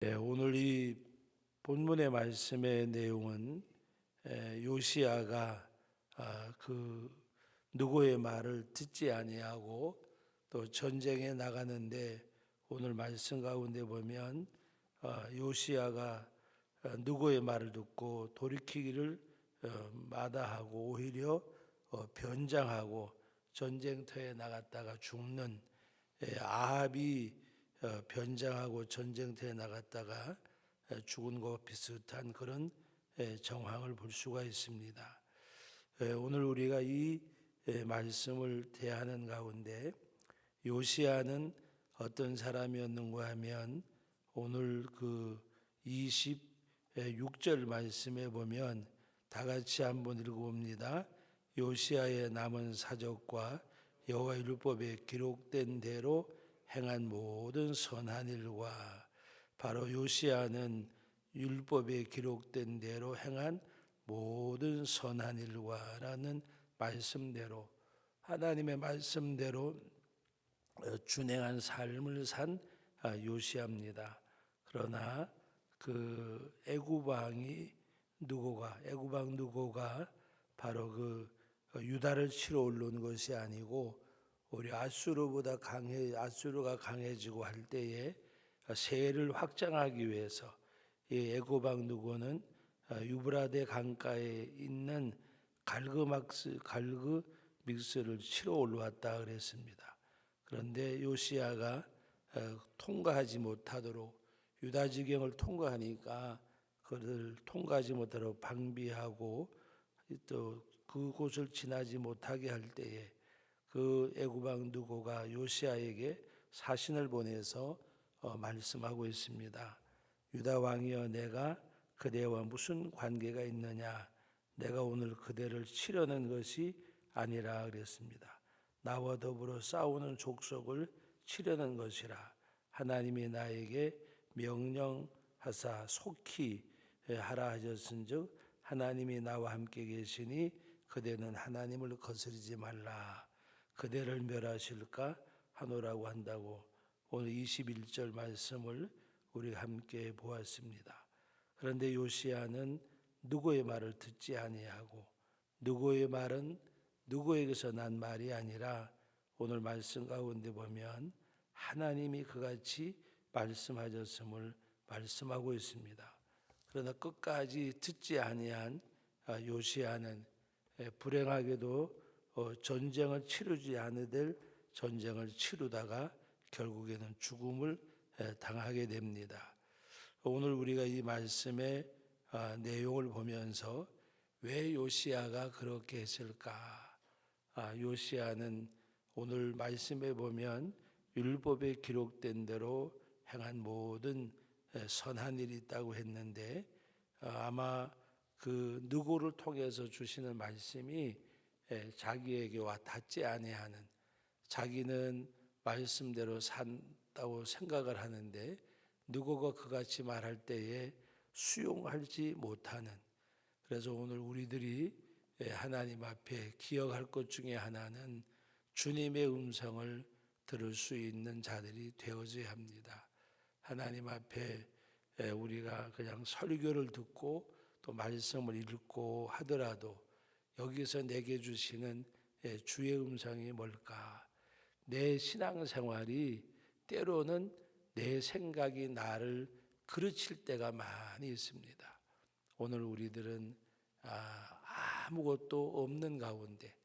네, 오늘 이 본문의 말씀의 내용은 요시야가 그 누구의 말을 듣지 아니하고 또 전쟁에 나가는데, 오늘 말씀 가운데 보면 요시야가 누구의 말을 듣고 돌이키기를 마다하고 오히려 변장하고 전쟁터에 나갔다가 죽는, 아합이 변장하고 전쟁터에 나갔다가 죽은 것 비슷한 그런 정황을 볼 수가 있습니다. 오늘 우리가 이 말씀을 대하는 가운데 요시야는 어떤 사람이었는가 하면, 오늘 그 26절 말씀에 보면 다 같이 한번 읽어봅니다. 요시야의 남은 사적과 여호와 율법에 기록된 대로 행한 모든 선한 일과, 바로 요시야는 율법에 기록된 대로 행한 모든 선한 일과라는 말씀대로, 하나님의 말씀대로 준행한 삶을 산 요시야입니다. 그러나 그 애굽왕이 누고가 바로 그 유다를 치러 올라온 것이 아니고, 우리 아수르가 강해지고 할 때에 세를 확장하기 위해서 이 애굽왕 누고는 유브라데 강가에 있는 갈그믹스를 치러 올라왔다 그랬습니다. 그런데 요시야가 통과하지 못하도록, 유다 지경을 통과하니까 그를 통과하지 못하도록 방비하고 또 그곳을 지나지 못하게 할 때에 그 애굽왕 누고가 요시야에게 사신을 보내서 말씀하고 있습니다. 유다 왕이여, 내가 그대와 무슨 관계가 있느냐? 내가 오늘 그대를 치려는 것이 아니라 그랬습니다. 나와 더불어 싸우는 족속을 치려는 것이라. 하나님이 나에게 명령하사 속히 하라 하셨은즉, 하나님이 나와 함께 계시니 그대는 하나님을 거스르지 말라. 그대를 멸하실까 하노라고 한다고, 오늘 21절 말씀을 우리가 함께 보았습니다. 그런데 요시야는 누구의 말을 듣지 아니하고, 누구의 말은 누구에게서 난 말이 아니라, 오늘 말씀 가운데 보면 하나님이 그같이 말씀하셨음을 말씀하고 있습니다. 그러나 끝까지 듣지 아니한 요시야는 불행하게도 전쟁을 치르지 않으될 전쟁을 치르다가 결국에는 죽음을 당하게 됩니다. 오늘 우리가 이 말씀의 내용을 보면서 왜 요시야가 그렇게 했을까? 요시야는 오늘 말씀에 보면 율법에 기록된 대로 행한 모든 선한 일이 있다고 했는데, 아마 그 누구를 통해서 주시는 말씀이 자기에게 와 닿지 아니하는, 자기는 말씀대로 산다고 생각을 하는데 누구가 그같이 말할 때에 수용하지 못하는, 그래서 오늘 우리들이 하나님 앞에 기억할 것 중에 하나는 주님의 음성을 들을 수 있는 자들이 되어져야 합니다. 하나님 앞에 우리가 그냥 설교를 듣고 또 말씀을 읽고 하더라도 여기서 내게 주시는 주의 음성이 뭘까? 내 신앙생활이 때로는 내 생각이 나를 그르칠 때가 많이 있습니다. 오늘 우리들은 아무것도 없는 가운데,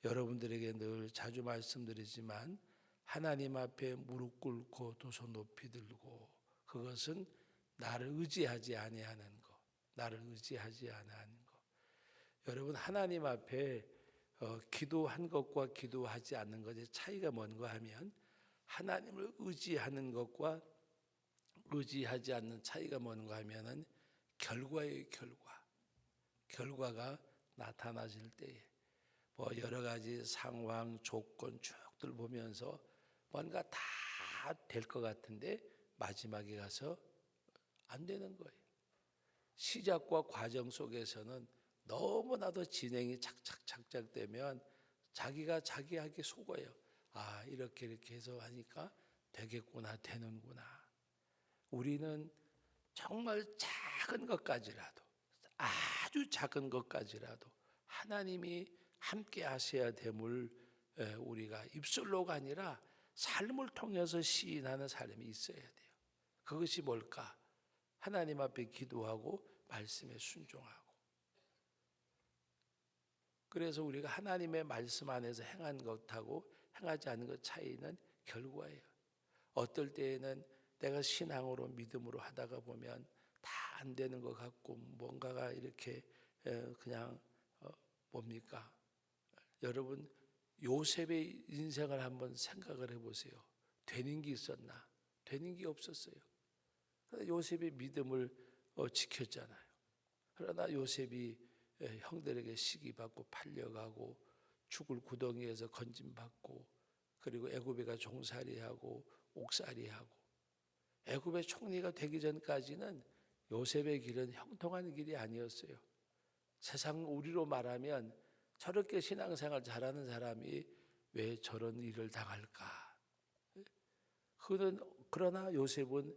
여러분들에게 늘 자주 말씀드리지만 하나님 앞에 무릎 꿇고 두 손 높이 들고, 그것은 나를 의지하지 아니하는 것, 나를 의지하지 아니하는 것. 여러분, 하나님 앞에 기도한 것과 기도하지 않는 것의 차이가 뭔가 하면, 하나님을 의지하는 것과 의지하지 않는 차이가 뭔가 하면은 결과의 결과가 나타나질 때에 뭐 여러 가지 상황, 조건 쭉들 보면서 뭔가 다 될 것 같은데 마지막에 가서 안 되는 거예요. 시작과 과정 속에서는 너무나도 진행이 착착 되면 자기가 자기에게 속아요. 이렇게 해서 하니까 되겠구나, 되는구나. 우리는 정말 작은 것까지라도, 아주 작은 것까지라도 하나님이 함께 하셔야 됨을 우리가 입술로가 아니라 삶을 통해서 시인하는 삶이 있어야 돼요. 그것이 뭘까? 하나님 앞에 기도하고 말씀에 순종하고. 그래서 우리가 하나님의 말씀 안에서 행한 것하고 행하지 않은 것 차이는 결과예요. 어떨 때에는 내가 신앙으로 믿음으로 하다가 보면 다 안 되는 것 같고 뭔가가 이렇게 그냥 뭡니까? 여러분 요셉의 인생을 한번 생각을 해보세요. 되는 게 있었나? 되는 게 없었어요. 요셉의 믿음을 지켰잖아요. 그러나 요셉이 형들에게 시기받고 팔려가고 죽을 구덩이에서 건짐받고 그리고 애굽에 가 종살이하고 옥살이하고 애굽의 총리가 되기 전까지는 요셉의 길은 형통한 길이 아니었어요. 세상 우리로 말하면 저렇게 신앙생활 잘하는 사람이 왜 저런 일을 당할까? 그러나 요셉은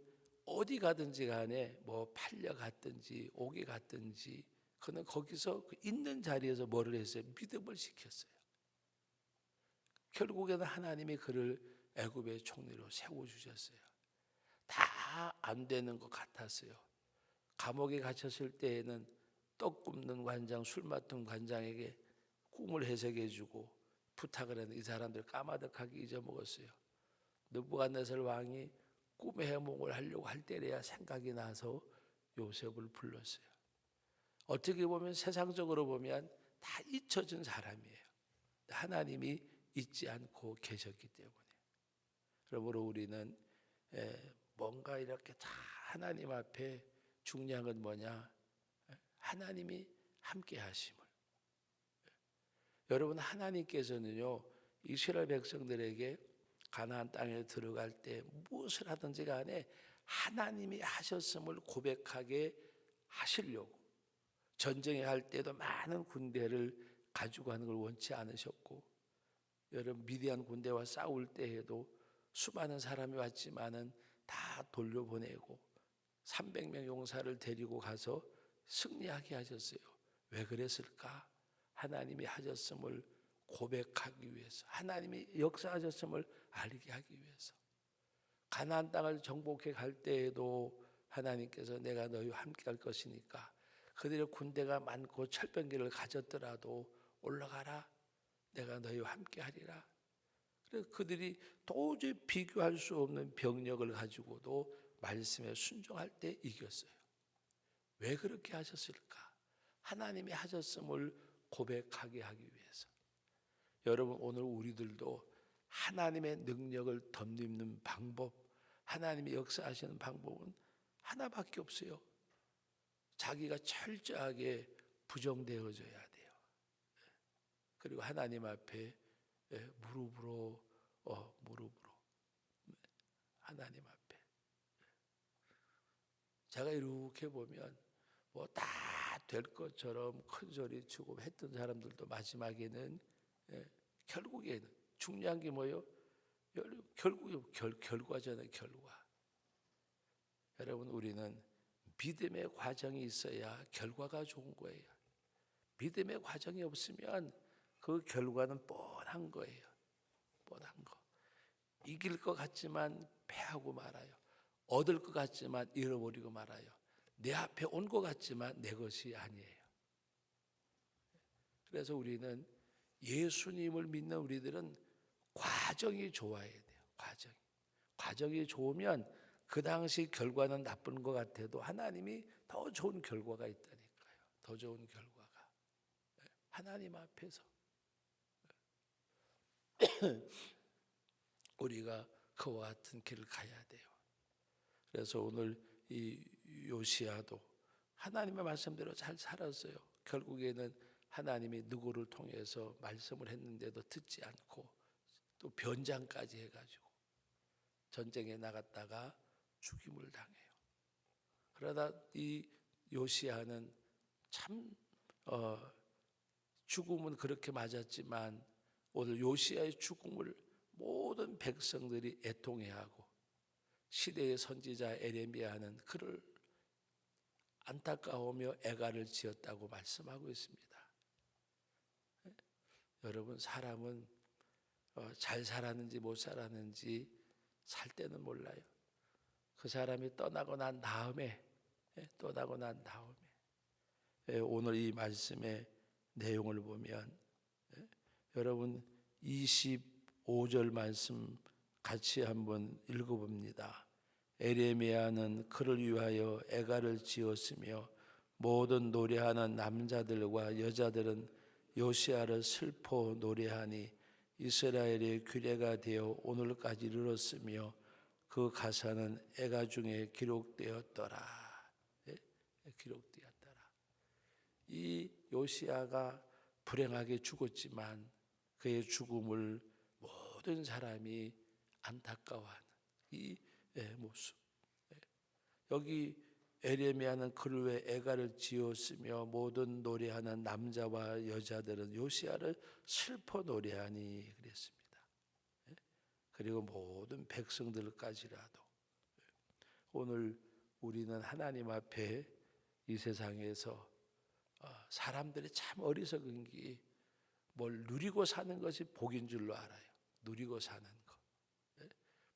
어디 가든지 간에 뭐 팔려갔든지 오게 갔든지 그는 거기서 있는 자리에서 뭐를 했어요? 믿음을 지켰어요. 결국에는 하나님이 그를 애굽의 총리로 세워주셨어요. 다 안 되는 것 같았어요. 감옥에 갇혔을 때에는 떡 굽는 관장, 술 맡은 관장에게 꿈을 해석해주고 부탁을 했는데 이 사람들 까마득하게 잊어먹었어요. 느부갓네살 왕이 꿈의 해몽을 하려고 할 때래야 생각이 나서 요셉을 불렀어요. 어떻게 보면 세상적으로 보면 다 잊혀진 사람이에요. 하나님이 잊지 않고 계셨기 때문에. 그러므로 우리는 뭔가 이렇게 다 하나님 앞에 중요한 건 뭐냐? 하나님이 함께 하심을. 여러분 하나님께서는요 이스라엘 백성들에게 가나안 땅에 들어갈 때 무엇을 하든지 간에 하나님이 하셨음을 고백하게 하시려고 전쟁에 할 때도 많은 군대를 가지고 가는 걸 원치 않으셨고 여러분 미디안 군대와 싸울 때에도 수많은 사람이 왔지만은 다 돌려보내고 300명 용사를 데리고 가서 승리하게 하셨어요. 왜 그랬을까? 하나님이 하셨음을 고백하기 위해서, 하나님이 역사하셨음을 알게 하기 위해서. 가나안 땅을 정복해 갈 때에도 하나님께서 내가 너희와 함께 할 것이니까 그들의 군대가 많고 철병기를 가졌더라도 올라가라. 내가 너희와 함께 하리라. 그래서 그들이 도저히 비교할 수 없는 병력을 가지고도 말씀에 순종할 때 이겼어요. 왜 그렇게 하셨을까? 하나님이 하셨음을 고백하게 하기 위해서. 여러분 오늘 우리들도 하나님의 능력을 덧입는 방법, 하나님이 역사하시는 방법은 하나밖에 없어요. 자기가 철저하게 부정되어져야 돼요. 그리고 하나님 앞에 무릎으로 하나님 앞에. 제가 이렇게 보면 뭐 다 될 것처럼 큰 소리 치고 했던 사람들도 마지막에는 결국에는 중요한 게 뭐예요? 결국 결과잖아요. 결과. 여러분 우리는 믿음의 과정이 있어야 결과가 좋은 거예요. 믿음의 과정이 없으면 그 결과는 뻔한 거예요. 뻔한 거. 이길 것 같지만 패하고 말아요. 얻을 것 같지만 잃어버리고 말아요. 내 앞에 온 것 같지만 내 것이 아니에요. 그래서 우리는 예수님을 믿는 우리들은 과정이 좋아야 돼요. 과정이 좋으면 그 당시 결과는 나쁜 것 같아도 하나님이 더 좋은 결과가 있다니까요. 더 좋은 결과가. 하나님 앞에서 우리가 그와 같은 길을 가야 돼요. 그래서 오늘 이 요시야도 하나님의 말씀대로 잘 살았어요. 결국에는 하나님이 누구를 통해서 말씀을 했는데도 듣지 않고 또 변장까지 해가지고 전쟁에 나갔다가 죽임을 당해요. 그러다 이 요시야는 참 죽음은 그렇게 맞았지만 오늘 요시야의 죽음을 모든 백성들이 애통해하고 시대의 선지자 에레미야는 그를 안타까우며 애가를 지었다고 말씀하고 있습니다. 여러분, 사람은 잘 살았는지 못 살았는지 살 때는 몰라요. 그 사람이 떠나고 난 다음에 오늘 이 말씀의 내용을 보면 여러분 25절 말씀 같이 한번 읽어봅니다. 에레미야는 그를 위하여 애가를 지었으며 모든 노래하는 남자들과 여자들은 요시야를 슬퍼 노래하니 이스라엘의 규례가 되어 오늘까지 이르렀으며 그 가사는 애가 중에 기록되었더라. 기록되었더라. 이 요시야가 불행하게 죽었지만 그의 죽음을 모든 사람이 안타까워하는 이 모습. 여기 에레미야는 그를 왜 애가를 지었으며 모든 노래하는 남자와 여자들은 요시야를 슬퍼 노래하니 그랬습니다. 그리고 모든 백성들까지라도 오늘 우리는 하나님 앞에 이 세상에서 사람들이 참 어리석은 게 뭘 누리고 사는 것이 복인 줄로 알아요. 누리고 사는 것.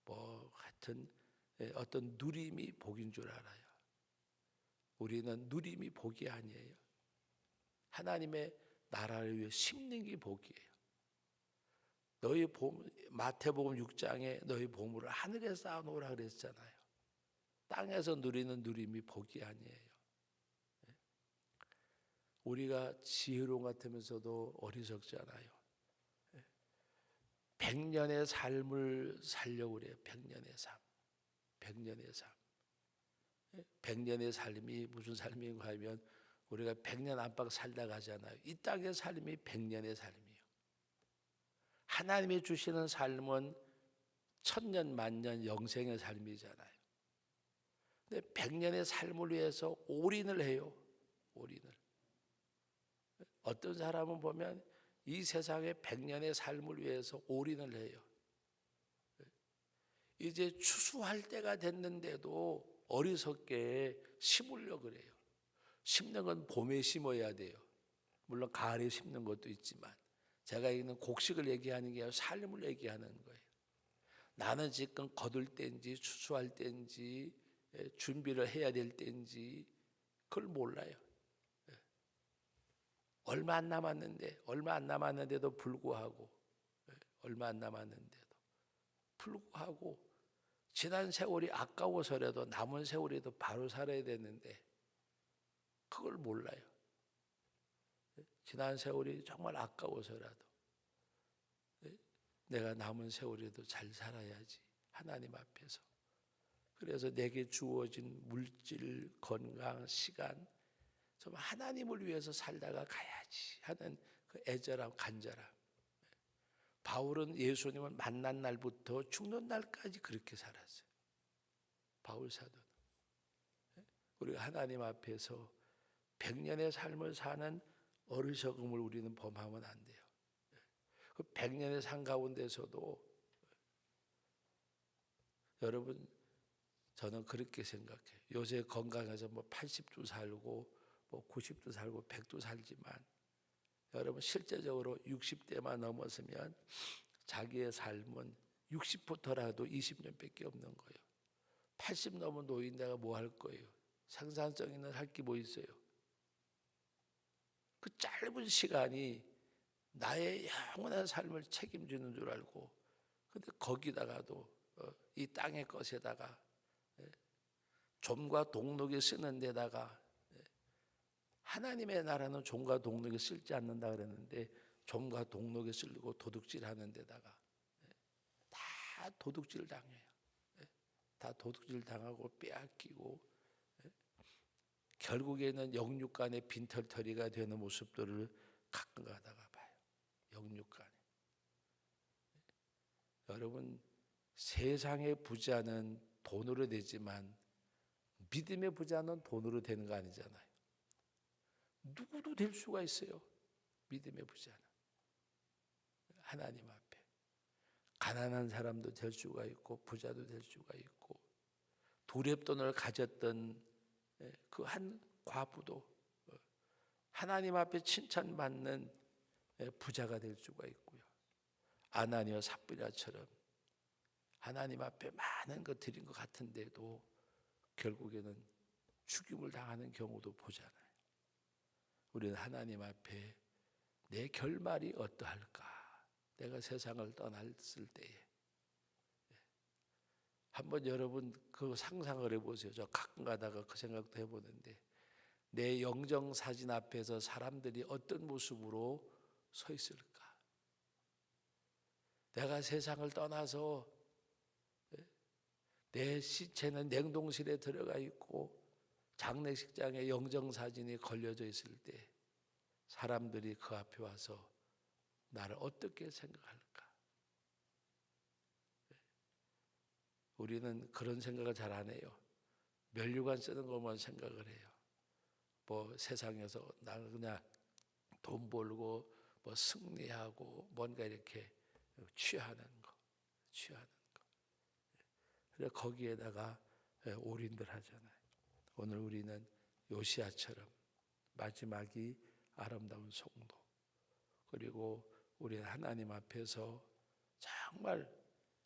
뭐 하여튼 어떤 누림이 복인 줄 알아요. 우리는 누림이 복이 아니에요. 하나님의 나라를 위해 심는 게 복이에요. 너희 마태복음 6장에 너희 보물을 하늘에 쌓아놓으라 그랬잖아요. 땅에서 누리는 누림이 복이 아니에요. 우리가 지혜로운 것 같으면서도 어리석잖아요. 100년의 삶을 살려고 그래요. 100년의 삶. 100년의 삶. 100년의 삶이 무슨 삶인가 하면 우리가 100년 안팎 살다 가잖아요. 이 땅의 삶이 100년의 삶이에요. 하나님이 주시는 삶은 천년 만년 영생의 삶이잖아요. 근데 100년의 삶을 위해서 올인을 해요. 올인을. 어떤 사람은 보면 이 세상의 100년의 삶을 위해서 올인을 해요. 이제 추수할 때가 됐는데도 어리석게 심으려고 그래요. 심는 건 봄에 심어야 돼요. 물론 가을에 심는 것도 있지만 제가 있는 곡식을 얘기하는 게 아니라 삶을 얘기하는 거예요. 나는 지금 거둘 때인지 추수할 때인지 준비를 해야 될 때인지 그걸 몰라요. 얼마 안 남았는데도 불구하고 지난 세월이 아까워서라도 남은 세월에도 바로 살아야 되는데 그걸 몰라요. 지난 세월이 정말 아까워서라도 내가 남은 세월에도 잘 살아야지 하나님 앞에서. 그래서 내게 주어진 물질, 건강, 시간 좀 하나님을 위해서 살다가 가야지 하는 그 애절함, 간절함. 바울은 예수님을 만난 날부터 죽는 날까지 그렇게 살았어요. 바울 사도는. 우리가 하나님 앞에서 100년의 삶을 사는 어리석음을 우리는 범하면 안 돼요. 그 100년의 삶 가운데서도 여러분 저는 그렇게 생각해요. 요새 건강해서 80도 살고 90도 살고 100도 살지만 여러분 실제적으로 60대만 넘었으면 자기의 삶은 60부터라도 20년밖에 없는 거예요. 80 넘은 노인 내가 뭐 할 거예요? 생산성 있는 할 게 뭐 있어요? 그 짧은 시간이 나의 영원한 삶을 책임지는 줄 알고 근데 거기다가도 이 땅의 것에다가 좀과 동록에 쓰는 데다가 하나님의 나라는 좀과 동록에 쓸지 않는다 그랬는데 좀과 동록에 쓰고 도둑질하는 데다가 다 도둑질 당해요. 다 도둑질 당하고 빼앗기고 결국에는 영육간의 빈털터리가 되는 모습들을 가끔 가다가 봐요. 영육간에. 여러분 세상의 부자는 돈으로 되지만 믿음의 부자는 돈으로 되는 거 아니잖아요. 누구도 될 수가 있어요. 믿음의 부자는. 하나님 앞에. 가난한 사람도 될 수가 있고 부자도 될 수가 있고 두렵돈을 가졌던 그 한 과부도 하나님 앞에 칭찬받는 부자가 될 수가 있고요. 아나니와 삽비라처럼 하나님 앞에 많은 것 드린 것 같은데도 결국에는 죽임을 당하는 경우도 보잖아요. 우리는 하나님 앞에 내 결말이 어떠할까? 내가 세상을 떠났을 때에 한번 여러분 그 상상을 해보세요. 저 가끔 가다가 그 생각도 해보는데 내 영정 사진 앞에서 사람들이 어떤 모습으로 서 있을까? 내가 세상을 떠나서 내 시체는 냉동실에 들어가 있고 장례식장에 영정 사진이 걸려져 있을 때 사람들이 그 앞에 와서 나를 어떻게 생각할까? 우리는 그런 생각을 잘 안 해요. 면류관 쓰는 것만 생각을 해요. 뭐 세상에서 나는 그냥 돈 벌고 뭐 승리하고 뭔가 이렇게 취하는 거. 그래 거기에다가 올인들 하잖아요. 오늘 우리는 요시야처럼 마지막이 아름다운 성도, 그리고 우리는 하나님 앞에서 정말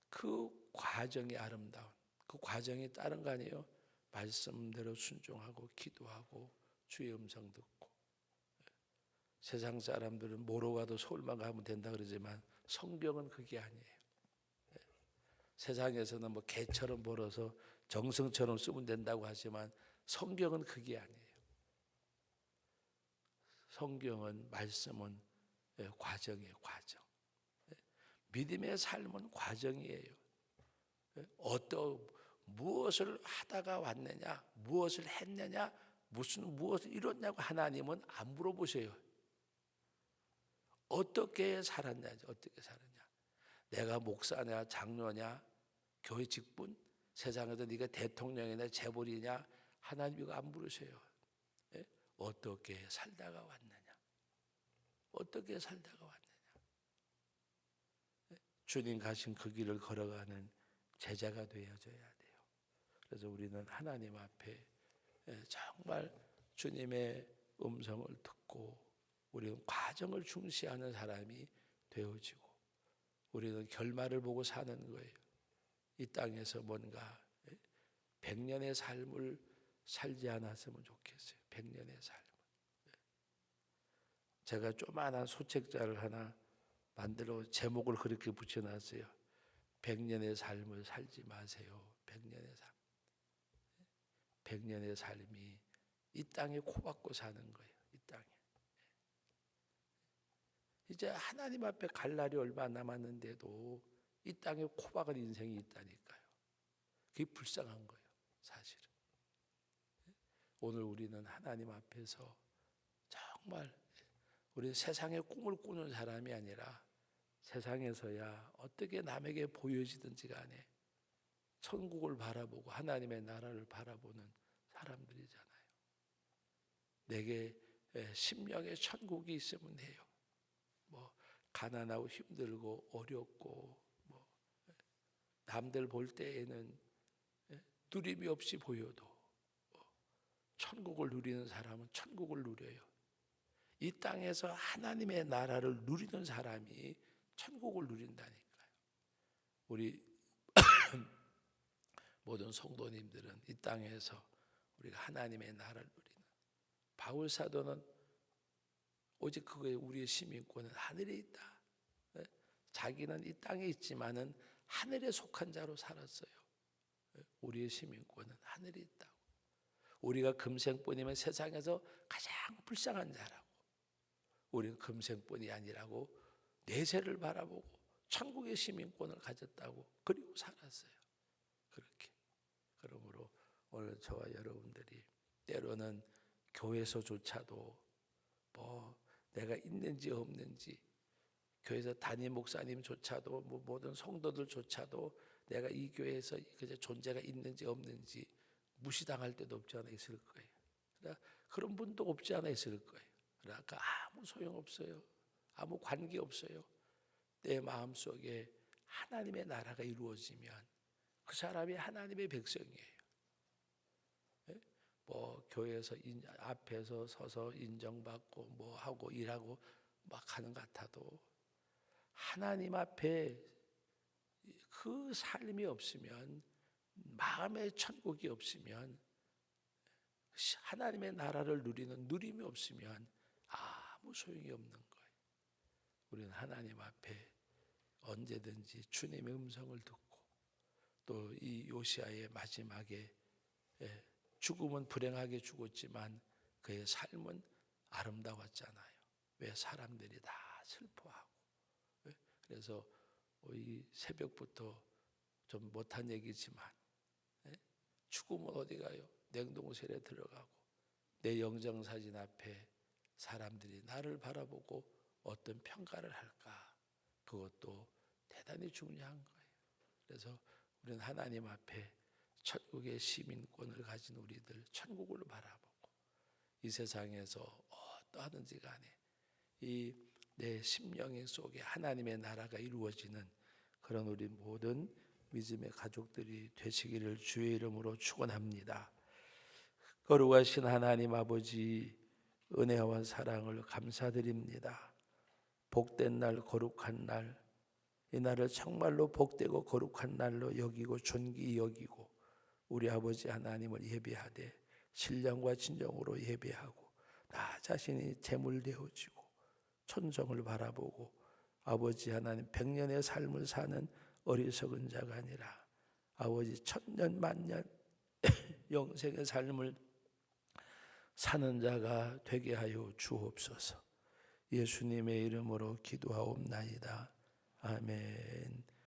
그 과정이 아름다운, 그 과정이 다른 거 아니에요? 말씀대로 순종하고 기도하고 주의 음성 듣고. 세상 사람들은 뭐로 가도 서울만 가면 된다 그러지만 성경은 그게 아니에요. 세상에서는 뭐 개처럼 벌어서 정성처럼 쓰면 된다고 하지만 성경은 그게 아니에요. 성경은 말씀은 과정이에요. 과정. 믿음의 삶은 과정이에요. 무엇을 하다가 왔느냐, 무엇을 했느냐, 무엇을 이뤘냐고 하나님은 안 물어보셔요. 어떻게 살았냐, 어떻게 살았냐. 내가 목사냐, 장로냐, 교회 직분, 세상에서 네가 대통령이냐, 재벌이냐, 하나님 이거 안 물으셔요. 어떻게 살다가 왔느냐, 어떻게 살다가 왔느냐. 주님 가신 그 길을 걸어가는 제자가 되어져야 돼요. 그래서 우리는 하나님 앞에 정말 주님의 음성을 듣고 우리는 과정을 중시하는 사람이 되어지고 우리는 결말을 보고 사는 거예요. 이 땅에서 뭔가 100년의 삶을 살지 않았으면 좋겠어요. 100년의 삶. 제가 조그마한 소책자를 하나 만들어 제목을 그렇게 붙여놨어요. 100년의 삶을 살지 마세요. 100년의 삶. 100년의 삶이 이 땅에 코박고 사는 거예요. 이 땅에. 이제 하나님 앞에 갈 날이 얼마 남았는데도 이 땅에 코박은 인생이 있다니까요. 그게 불쌍한 거예요. 사실은. 오늘 우리는 하나님 앞에서 정말 우리 세상의 꿈을 꾸는 사람이 아니라 세상에서야 어떻게 남에게 보여지든지 간에 천국을 바라보고 하나님의 나라를 바라보는 사람들이잖아요. 내게 심령의 천국이 있으면 돼요. 뭐 가난하고 힘들고 어렵고 뭐 남들 볼 때에는 누림이 없이 보여도 천국을 누리는 사람은 천국을 누려요. 이 땅에서 하나님의 나라를 누리는 사람이 천국을 누린다니까요. 우리 모든 성도님들은 이 땅에서 우리가 하나님의 나라를 누리는, 바울 사도는 오직 그거에 우리의 시민권은 하늘에 있다. 자기는 이 땅에 있지만은 하늘에 속한 자로 살았어요. 우리의 시민권은 하늘에 있다고. 우리가 금생뿐이면 세상에서 가장 불쌍한 자라고. 우리는 금생뿐이 아니라고 내세를 바라보고 천국의 시민권을 가졌다고 그리고 살았어요. 그렇게. 그러므로 오늘 저와 여러분들이 때로는 교회에서조차도 뭐 내가 있는지 없는지, 교회에서 담임 목사님조차도 뭐 모든 성도들조차도 내가 이 교회에서 그저 존재가 있는지 없는지 무시당할 때도 없지 않아 있을 거예요. 그러니까 그런 분도 없지 않아 있을 거예요. 그러니까 아무 소용없어요. 아무 관계없어요. 내 마음속에 하나님의 나라가 이루어지면 그 사람이 하나님의 백성이에요. 뭐 교회에서 앞에서 서서 인정받고 뭐 하고 일하고 막 하는 것 같아도 하나님 앞에 그 삶이 없으면, 마음의 천국이 없으면, 하나님의 나라를 누리는 누림이 없으면 아무 소용이 없는 거예요. 우리는 하나님 앞에 언제든지 주님의 음성을 듣고, 또 이 요시아의 마지막에 죽음은 불행하게 죽었지만 그의 삶은 아름다웠잖아요. 왜? 사람들이 다 슬퍼하고. 그래서 이 새벽부터 좀 못한 얘기지만 죽음은 어디 가요? 냉동실에 들어가고 내 영정사진 앞에 사람들이 나를 바라보고 어떤 평가를 할까? 그것도 대단히 중요한 거예요. 그래서 우리는 하나님 앞에 천국의 시민권을 가진 우리들, 천국을 바라보고 이 세상에서 어떠하든지 간에 이 내 심령 속에 하나님의 나라가 이루어지는 그런 우리 모든 믿음의 가족들이 되시기를 주의 이름으로 축원합니다. 거룩하신 하나님 아버지, 은혜와 사랑을 감사드립니다. 복된 날, 거룩한 날, 이 날을 정말로 복되고 거룩한 날로 여기고 존귀히 여기고 우리 아버지 하나님을 예배하되 신령과 진정으로 예배하고 나 자신이 제물되어지고 천정을 바라보고 아버지 하나님 백년의 삶을 사는 어리석은 자가 아니라 아버지 천년 만년 영생의 삶을 사는 자가 되게 하여 주옵소서. 예수님의 이름으로 기도하옵나이다. 아멘.